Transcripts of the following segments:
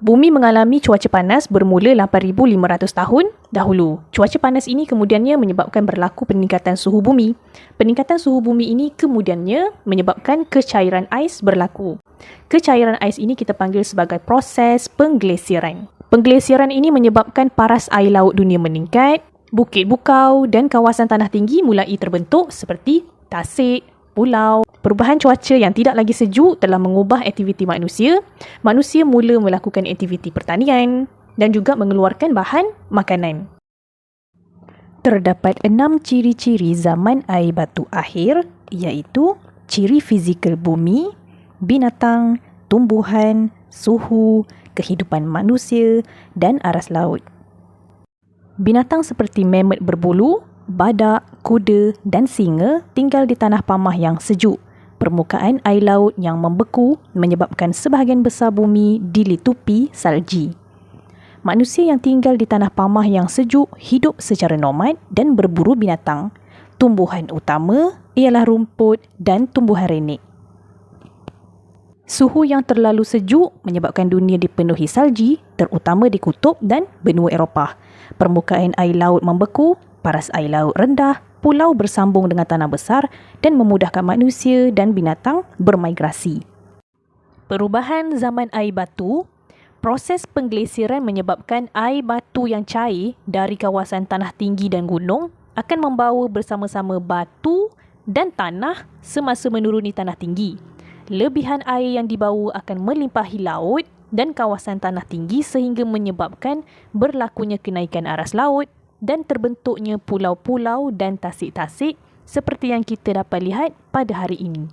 Bumi mengalami cuaca panas bermula 8,500 tahun dahulu. Cuaca panas ini kemudiannya menyebabkan berlaku peningkatan suhu bumi. Peningkatan suhu bumi ini kemudiannya menyebabkan kecairan ais berlaku. Kecairan ais ini kita panggil sebagai proses pengglesiran. Pengglesiran ini menyebabkan paras air laut dunia meningkat, bukit bukau dan kawasan tanah tinggi mulai terbentuk seperti tasik, pulau. Perubahan cuaca yang tidak lagi sejuk telah mengubah aktiviti manusia. Manusia mula melakukan aktiviti pertanian dan juga mengeluarkan bahan makanan. Terdapat 6 ciri-ciri zaman air batu akhir, iaitu ciri fizikal bumi, binatang, tumbuhan, suhu, kehidupan manusia dan aras laut. Binatang seperti mamut berbulu, badak, kuda dan singa tinggal di tanah pamah yang sejuk. Permukaan air laut yang membeku menyebabkan sebahagian besar bumi dilitupi salji. Manusia yang tinggal di tanah pamah yang sejuk hidup secara nomad dan berburu binatang. Tumbuhan utama ialah rumput dan tumbuhan renek. Suhu yang terlalu sejuk menyebabkan dunia dipenuhi salji, terutama di kutub dan benua Eropah. Permukaan air laut membeku, paras air laut rendah, pulau bersambung dengan tanah besar dan memudahkan manusia dan binatang bermigrasi. Perubahan zaman air batu. Proses pengglesiran menyebabkan air batu yang cair dari kawasan tanah tinggi dan gunung akan membawa bersama-sama batu dan tanah semasa menuruni tanah tinggi. Lebihan air yang dibawa akan melimpahi laut dan kawasan tanah tinggi sehingga menyebabkan berlakunya kenaikan aras laut dan terbentuknya pulau-pulau dan tasik-tasik seperti yang kita dapat lihat pada hari ini.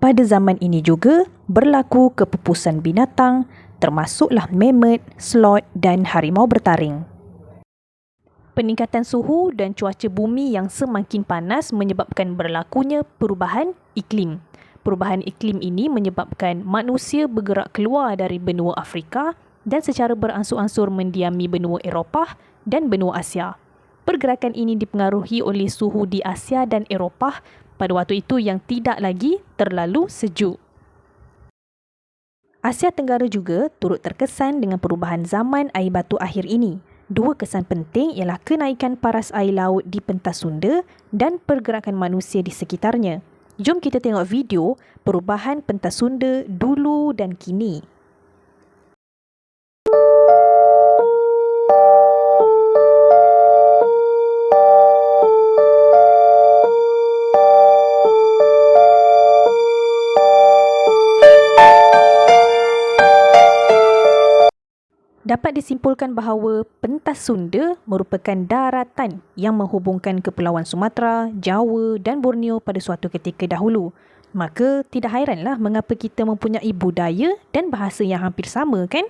Pada zaman ini juga berlaku kepupusan binatang, termasuklah mamut, sloth dan harimau bertaring. Peningkatan suhu dan cuaca bumi yang semakin panas menyebabkan berlakunya perubahan iklim. Perubahan iklim ini menyebabkan manusia bergerak keluar dari benua Afrika dan secara beransur-ansur mendiami benua Eropah dan benua Asia. Pergerakan ini dipengaruhi oleh suhu di Asia dan Eropah pada waktu itu yang tidak lagi terlalu sejuk. Asia Tenggara juga turut terkesan dengan perubahan zaman air batu akhir ini. Dua kesan penting ialah kenaikan paras air laut di pentas Sunda dan pergerakan manusia di sekitarnya. Jom kita tengok video perubahan pentas Sunda dulu dan kini. Dapat disimpulkan bahawa pentas Sunda merupakan daratan yang menghubungkan Kepulauan Sumatera, Jawa dan Borneo pada suatu ketika dahulu. Maka tidak hairanlah mengapa kita mempunyai budaya dan bahasa yang hampir sama, kan?